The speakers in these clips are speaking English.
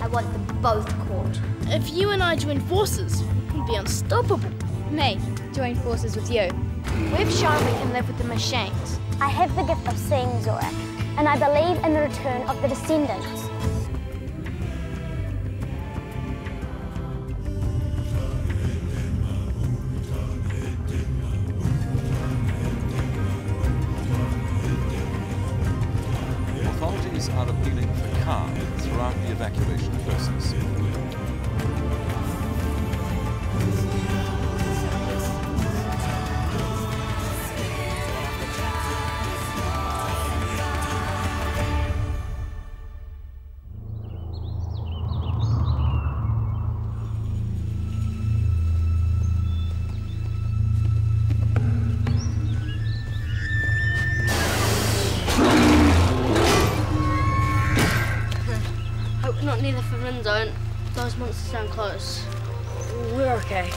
I want them both caught. If you and I join forces, we'd be unstoppable. Me, join forces with you. We've shown we can live with the machines. I have the gift of seeing, Zora, and I believe in the return of the descendants. Authorities are appealing for calm throughout the evacuation process. Not near the forbidden zone. Those monsters sound close. We're okay.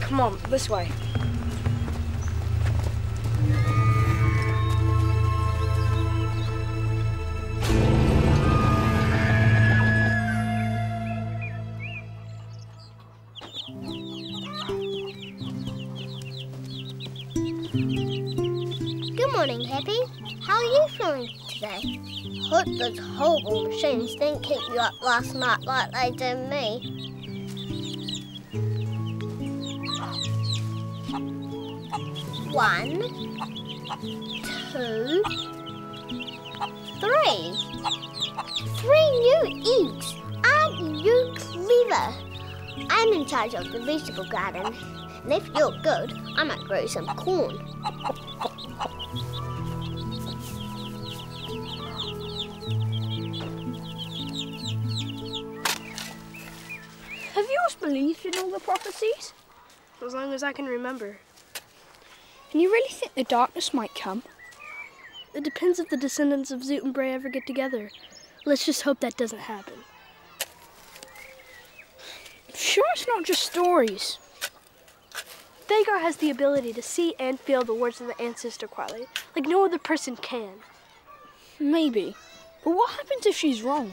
Come on, this way. Good morning, Happy. How are you feeling today? Hope those horrible machines didn't keep you up last night like they did me. One, two, three. 3 new eggs. Aren't you clever? I'm in charge of the vegetable garden. And if you're good, I might grow some corn. Have you always believed in all the prophecies? As long as I can remember. And you really think the darkness might come? It depends if the descendants of Zoot and Bray ever get together. Let's just hope that doesn't happen. Sure, it's not just stories. Vagar has the ability to see and feel the words of the ancestor quietly, like no other person can. Maybe. But what happens if she's wrong?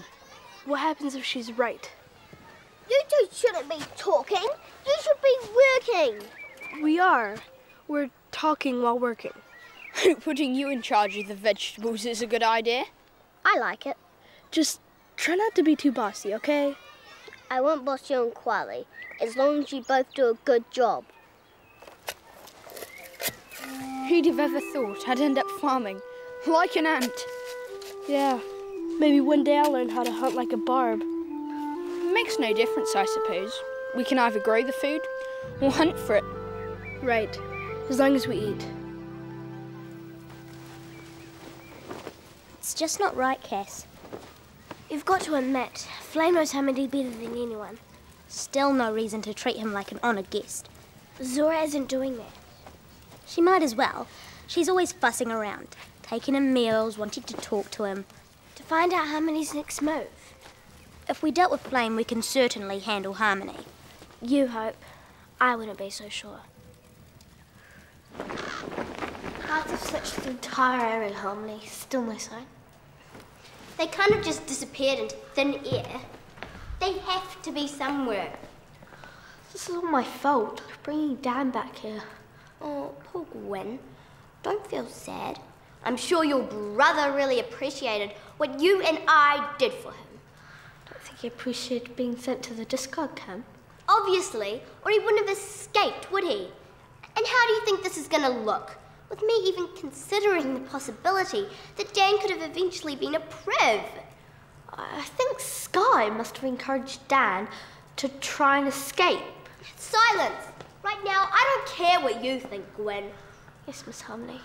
What happens if she's right? You two shouldn't be talking. You should be working. We are. We're talking while working. Putting you in charge of the vegetables is a good idea. I like it. Just try not to be too bossy, okay? I won't boss you and Quali, as long as you both do a good job. Who'd have ever thought I'd end up farming, like an ant? Yeah, maybe one day I'll learn how to hunt like a barb. Makes no difference, I suppose. We can either grow the food or hunt for it. Right, as long as we eat. It's just not right, Cass. You've got to admit, Flame knows Hamidi better than anyone. Still no reason to treat him like an honoured guest. Zora isn't doing that. She might as well. She's always fussing around, taking him meals, wanting to talk to him. To find out Harmony's next move. If we dealt with Flame, we can certainly handle Harmony. You hope. I wouldn't be so sure. Parts have searched the entire area, Harmony. Still no sign. They kind of just disappeared into thin air. They have to be somewhere. This is all my fault, bringing Dan back here. Oh, poor Gwen. Don't feel sad. I'm sure your brother really appreciated what you and I did for him. Don't think he appreciated being sent to the discard camp. Obviously, or he wouldn't have escaped, would he? And how do you think this is going to look? With me even considering the possibility that Dan could have eventually been a priv. I think Sky must have encouraged Dan to try and escape. Silence! Right now, I don't care what you think, Gwen. Yes, Miss Harmony.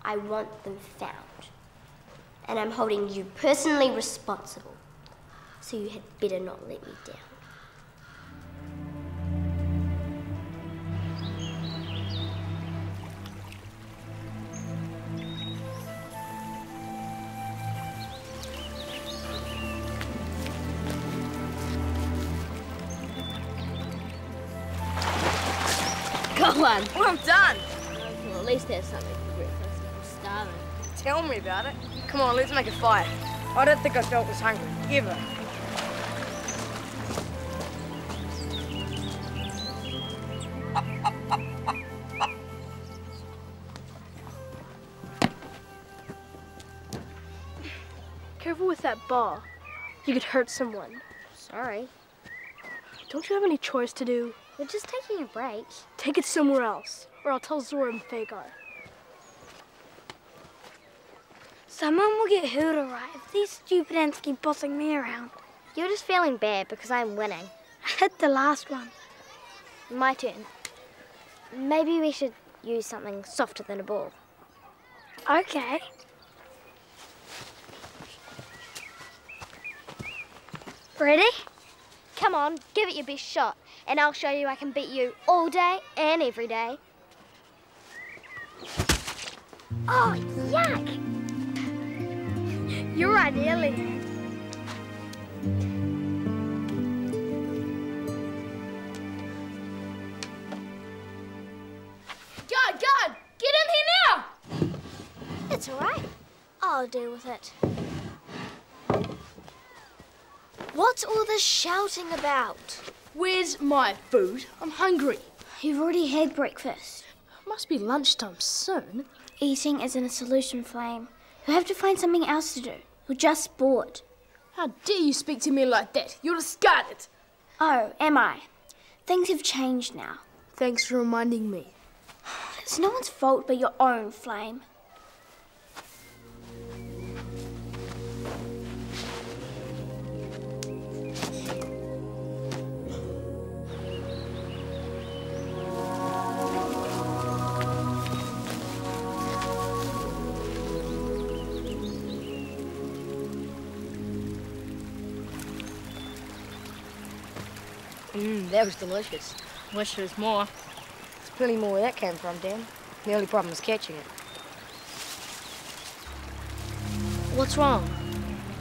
I want them found. And I'm holding you personally responsible. So you had better not let me down. Go on. Well done! Well, at least there's something for breakfast. I'm starving. Tell me about it. Come on, let's make a fight. I don't think I felt this hungry, ever. Careful with that ball. You could hurt someone. Sorry. Don't you have any chores to do? We're just taking a break. Take it somewhere else, or I'll tell Zora and Fagar. Someone will get hurt alright if these stupid ants keep bossing me around. You're just feeling bad because I'm winning. I hit the last one. My turn. Maybe we should use something softer than a ball. Okay. Ready? Come on, give it your best shot, and I'll show you I can beat you all day and every day. Oh, yuck! You're right, Ellie. God! Get in here now! It's all right. I'll deal with it. What's all this shouting about? Where's my food? I'm hungry. You've already had breakfast. Must be lunchtime soon. Eating isn't a solution, Flame. You'll have to find something else to do. You're just bored. How dare you speak to me like that? You're discarded. Oh, am I? Things have changed now. Thanks for reminding me. It's no one's fault but your own, Flame. That was delicious. Wish there was more. There's plenty more where that came from, Dan. The only problem is catching it. What's wrong?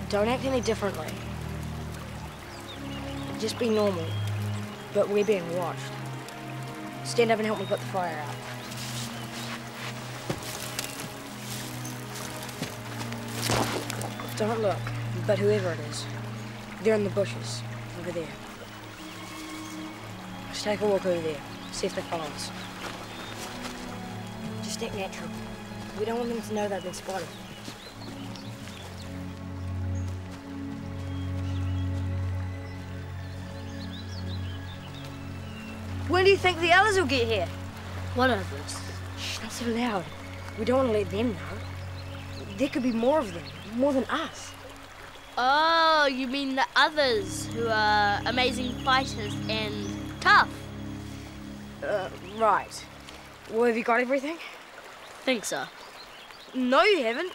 Don't act any differently. Just be normal. But we're being watched. Stand up and help me put the fire out. Don't look, but whoever it is, they're in the bushes, over there. Let's take a walk over there, see if they follow us. Just act natural. We don't want them to know they've been spotted. When do you think the others will get here? What others? Shh, not so loud. We don't want to let them know. There could be more of them, more than us. Oh, you mean the others who are amazing fighters and tough? Right. Well, have you got everything? Think so. No, you haven't.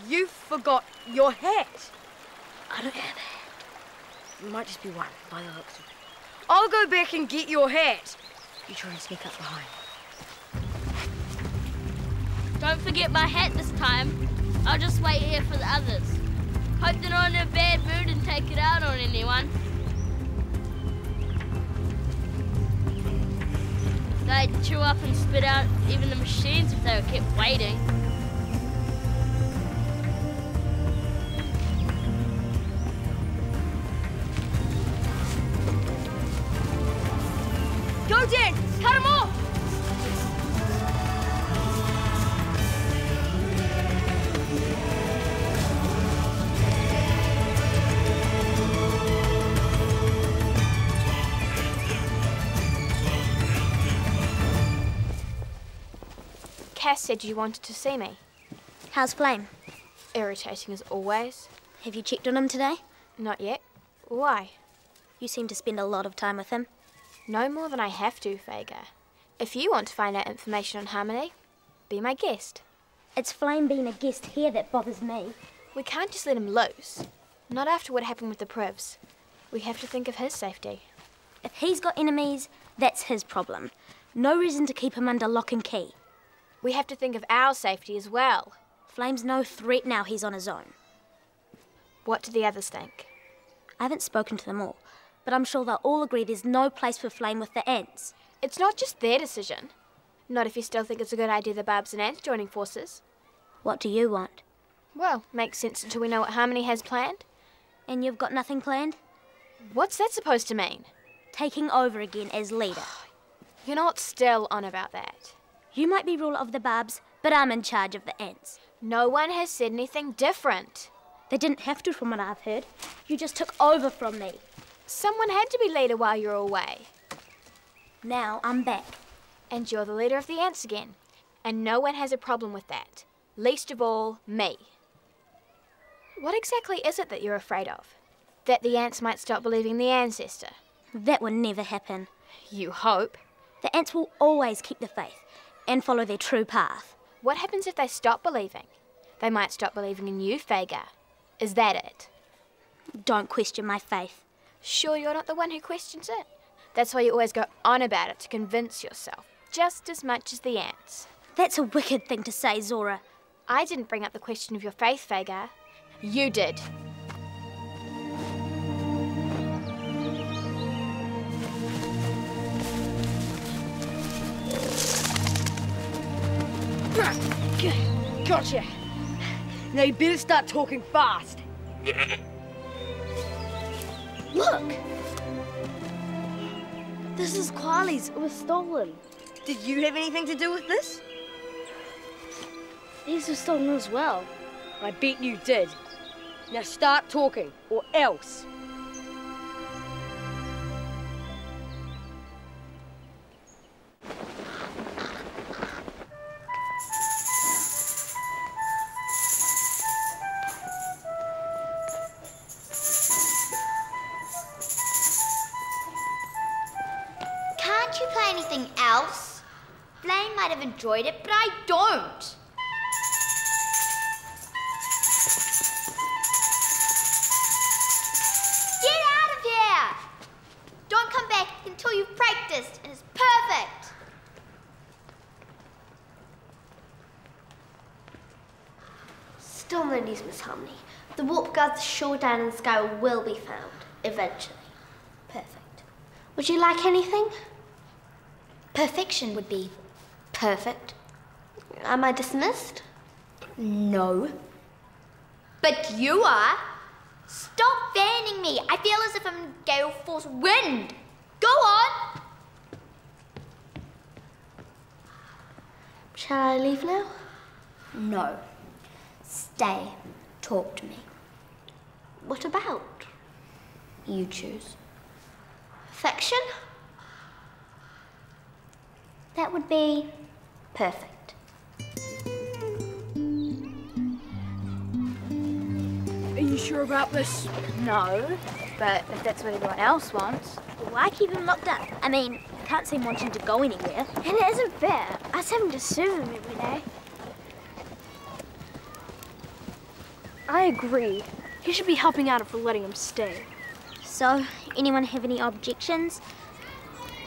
You forgot your hat. I don't have a hat. It might just be one, by the looks of it. I'll go back and get your hat. You try and sneak up behind. Don't forget my hat this time. I'll just wait here for the others. Hope they're not in a bad mood and take it out on anyone. They'd chew up and spit out even the machines if they were kept waiting. Go, Dan! Cut him off! Cass said you wanted to see me. How's Flame? Irritating as always. Have you checked on him today? Not yet. Why? You seem to spend a lot of time with him. No more than I have to, Fagar. If you want to find out information on Harmony, be my guest. It's Flame being a guest here that bothers me. We can't just let him loose. Not after what happened with the Privs. We have to think of his safety. If he's got enemies, that's his problem. No reason to keep him under lock and key. We have to think of our safety as well. Flame's no threat now he's on his own. What do the others think? I haven't spoken to them all, but I'm sure they'll all agree there's no place for Flame with the ants. It's not just their decision. Not if you still think it's a good idea the Barbs and Ants joining forces. What do you want? Well, makes sense until we know what Harmony has planned. And you've got nothing planned? What's that supposed to mean? Taking over again as leader. You're not still on about that. You might be ruler of the Barbs, but I'm in charge of the Ants. No one has said anything different. They didn't have to from what I've heard. You just took over from me. Someone had to be leader while you're away. Now I'm back. And you're the leader of the Ants again. And no one has a problem with that. Least of all, me. What exactly is it that you're afraid of? That the Ants might stop believing the ancestor? That will never happen. You hope. The Ants will always keep the faith and follow their true path. What happens if they stop believing? They might stop believing in you, Fager. Is that it? Don't question my faith. Sure you're not the one who questions it? That's why you always go on about it to convince yourself, just as much as the Ants. That's a wicked thing to say, Zora. I didn't bring up the question of your faith, Fager. You did. Gotcha. Now you better start talking fast. Look! This is Quali's. It was stolen. Did you have anything to do with this? These were stolen as well. I bet you did. Now start talking, or else. Can't you play anything else? Flame might have enjoyed it, but I don't. Get out of here! Don't come back until you've practiced and it's perfect. Still no news, Miss Harmony. The warp guard's shore down in the sky will be found, eventually. Perfect. Would you like anything? Perfection would be perfect. Am I dismissed? No. But you are. Stop fanning me. I feel as if I'm in gale force wind. Go on. Shall I leave now? No. Stay. Talk to me. What about? You choose. Affection? That would be perfect. Are you sure about this? No, but if that's what everyone else wants. Why keep him locked up? I mean, can't seem wanting to go anywhere. And it isn't fair. Us having to serve him every day. I agree. He should be helping out if we're letting him stay. So, anyone have any objections?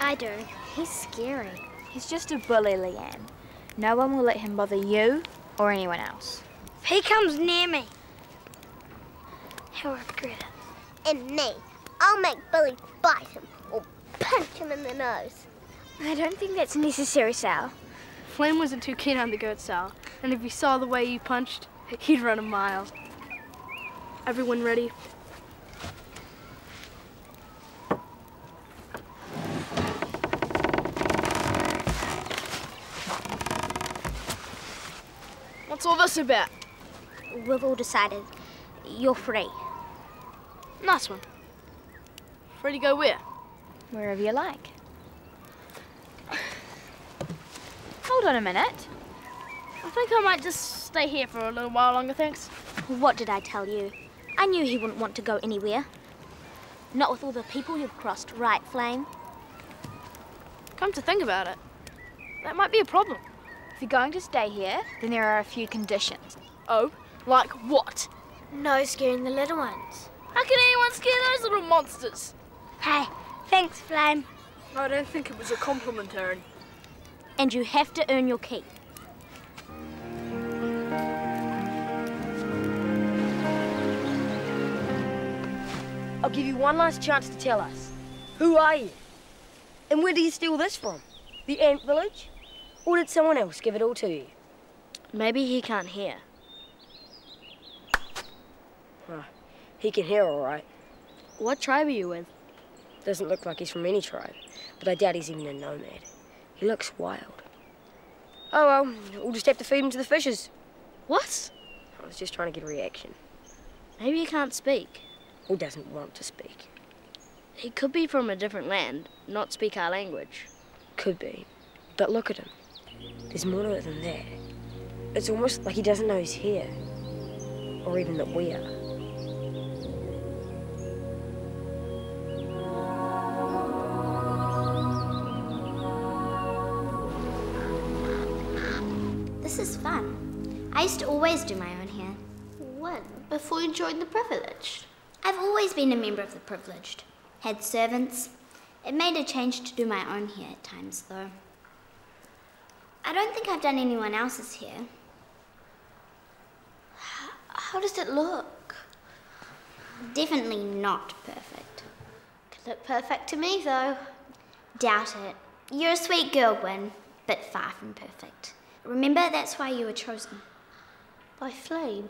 I do. He's scary. He's just a bully, Leanne. No one will let him bother you or anyone else. If he comes near me, he'll regret it. And me. I'll make Billy bite him or punch him in the nose. I don't think that's necessary, Sal. Flame wasn't too keen on the goat, Sal. And if he saw the way you punched, he'd run a mile. Everyone ready? What's all this about? We've all decided. You're free. Nice one. Free to go where? Wherever you like. Hold on a minute. I think I might just stay here for a little while longer, thanks. What did I tell you? I knew he wouldn't want to go anywhere. Not with all the people you've crossed, right, Flame? Come to think about it, that might be a problem. If you're going to stay here, then there are a few conditions. Oh, like what? No scaring the little ones. How can anyone scare those little monsters? Hey, thanks, Flame. I don't think it was a compliment, Aaron. And you have to earn your keep. I'll give you one last chance to tell us. Who are you? And where did you steal this from? The ant village? Or did someone else give it all to you? Maybe he can't hear. Oh, he can hear all right. What tribe are you with? Doesn't look like he's from any tribe, but I doubt he's even a nomad. He looks wild. Oh well, we'll just have to feed him to the fishes. What? I was just trying to get a reaction. Maybe he can't speak. Or doesn't want to speak. He could be from a different land, not speak our language. Could be. But look at him. There's more to it than that. It's almost like he doesn't know he's here. Or even that we are. This is fun. I used to always do my own hair. When? Before you joined the privileged? I've always been a member of the privileged. Had servants. It made a change to do my own hair at times, though. I don't think I've done anyone else's hair. How does it look? Definitely not perfect. Could look perfect to me, though. Doubt it. You're a sweet girl, Gwen, but far from perfect. Remember, that's why you were chosen. By Flame?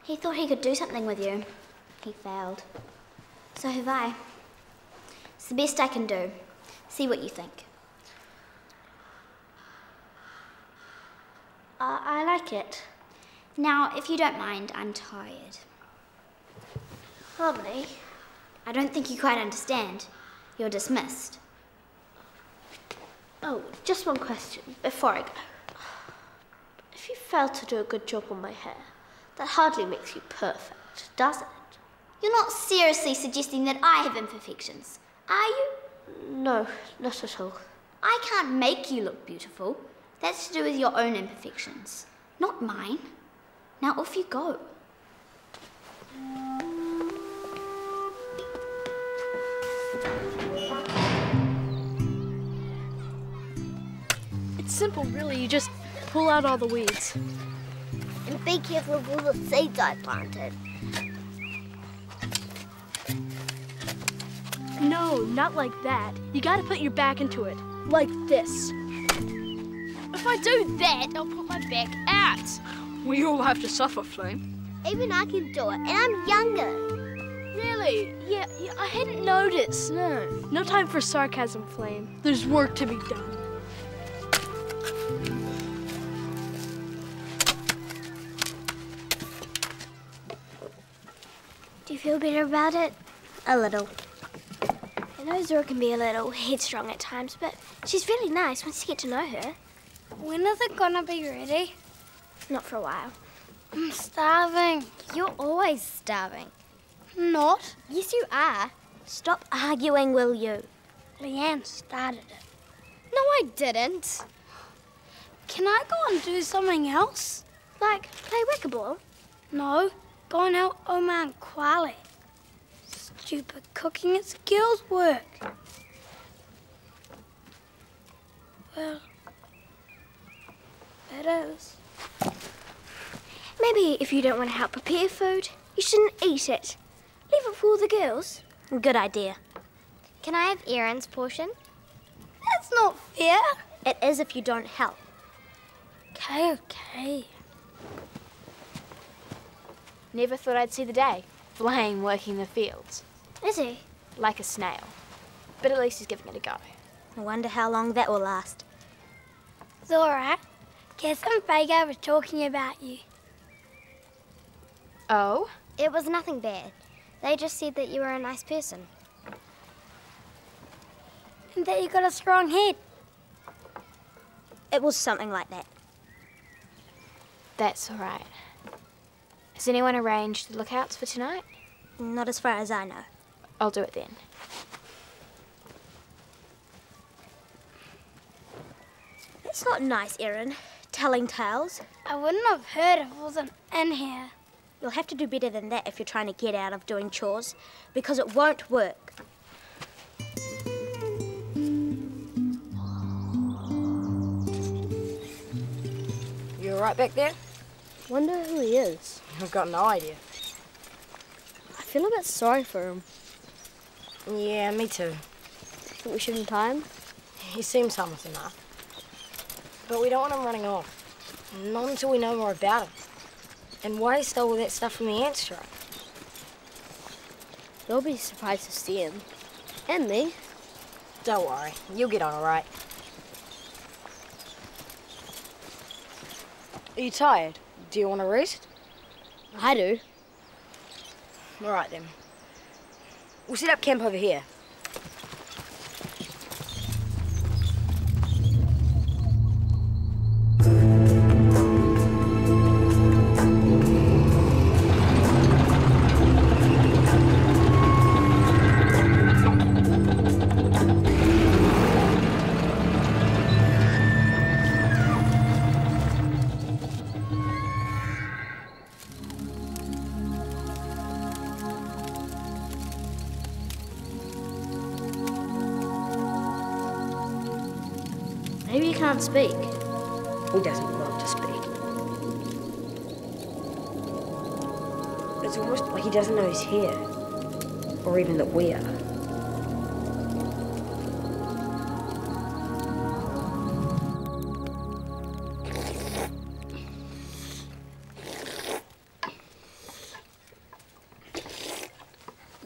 He thought he could do something with you. He failed. So have I. It's the best I can do. See what you think. I like it. Now, if you don't mind, I'm tired. Harmony? I don't think you quite understand. You're dismissed. Oh, just one question before I go. If you fail to do a good job on my hair, that hardly makes you perfect, does it? You're not seriously suggesting that I have imperfections, are you? No, not at all. I can't make you look beautiful. That's to do with your own imperfections, not mine. Now off you go. It's simple, really. You just pull out all the weeds. And be careful of all the seeds I planted. No, not like that. You gotta put your back into it. Like this. If I do that, I'll put my back out. We all have to suffer, Flame. Even I can do it, and I'm younger. Really? Yeah, I hadn't noticed. No time for sarcasm, Flame. There's work to be done. Do you feel better about it? A little. I know Zora can be a little headstrong at times, but she's really nice once you get to know her. When is it gonna be ready? Not for a while. I'm starving. You're always starving. Not? Yes, you are. Stop arguing, will you? Leanne started it. No, I didn't. Can I go and do something else? Like play whack-a-ball? No, go and help Oma and Kwale. Stupid cooking, it's girls' work. Well, it is. Maybe if you don't want to help prepare food, you shouldn't eat it. Leave it for all the girls. Good idea. Can I have Erin's portion? That's not fair. It is if you don't help. Okay. Never thought I'd see the day. Flame working the fields. Is he? Like a snail. But at least he's giving it a go. I wonder how long that will last. Zora, Cass and Vega were talking about you. Oh? It was nothing bad. They just said that you were a nice person. And that you got a strong head. It was something like that. That's all right. Has anyone arranged the lookouts for tonight? Not as far as I know. I'll do it then. It's not nice, Erin, telling tales. I wouldn't have heard if it wasn't in here. You'll have to do better than that if you're trying to get out of doing chores, because it won't work. You all right back there? Wonder who he is. I've got no idea. I feel a bit sorry for him. Yeah, me too. Think we should untie him? He seems harmless enough. But we don't want him running off. Not until we know more about him. And why he stole all that stuff from the ants tribe. They'll be surprised to see him. And me. Don't worry, you'll get on all right. Are you tired? Do you want to rest? I do. All right then. We'll set up camp over here. Maybe he can't speak. He doesn't want to speak. It's almost like he doesn't know he's here, or even that we are.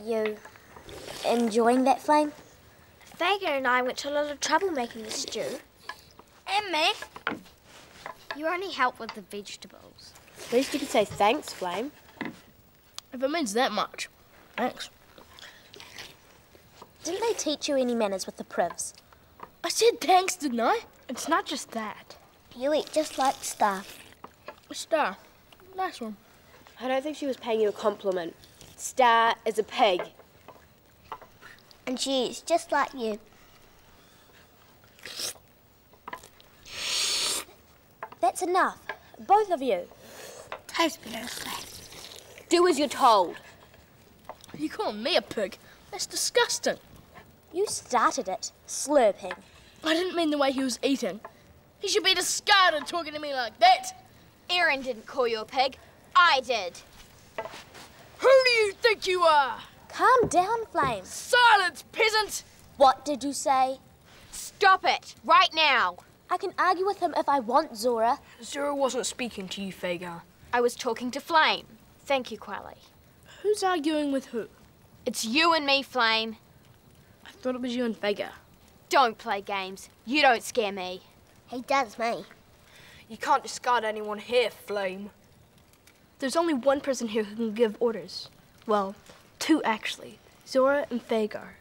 You enjoying that, Flame? Vega and I went to a lot of trouble making the stew. And me. You only help with the vegetables. At least you can say thanks, Flame. If it means that much, thanks. Didn't they teach you any manners with the privs? I said thanks, didn't I? It's not just that. You eat just like Star. Star. Nice one. I don't think she was paying you a compliment. Star is a pig. And she eats just like you. That's enough. Both of you. Taste better, Flame. Do as you're told. You calling me a pig? That's disgusting. You started it, slurping. I didn't mean the way he was eating. He should be discarded talking to me like that. Aaron didn't call you a pig. I did. Who do you think you are? Calm down, Flame. Silence, peasant! What did you say? Stop it, right now. I can argue with him if I want, Zora. Zora wasn't speaking to you, Vega. I was talking to Flame. Thank you, Quali. Who's arguing with who? It's you and me, Flame. I thought it was you and Vega. Don't play games. You don't scare me. He does me. You can't discard anyone here, Flame. There's only one person here who can give orders. Well, two actually. Zora and Vagar.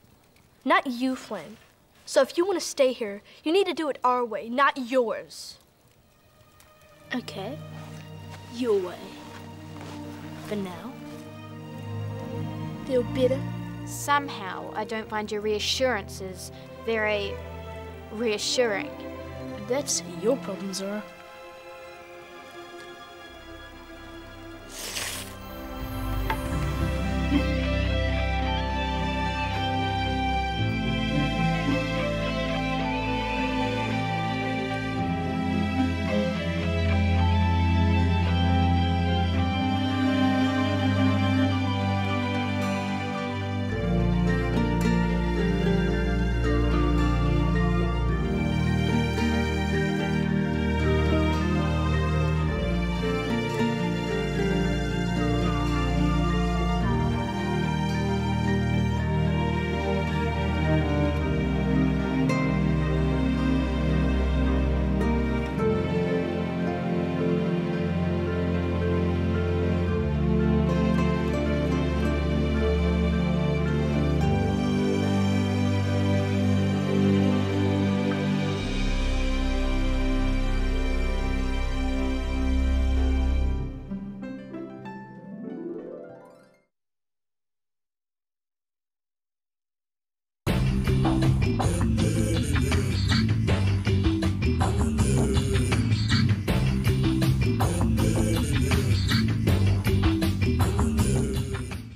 Not you, Flame. So if you want to stay here, you need to do it our way, not yours. Okay. Your way. For now. Feel better? Somehow, I don't find your reassurances very reassuring. That's your problem, Zora.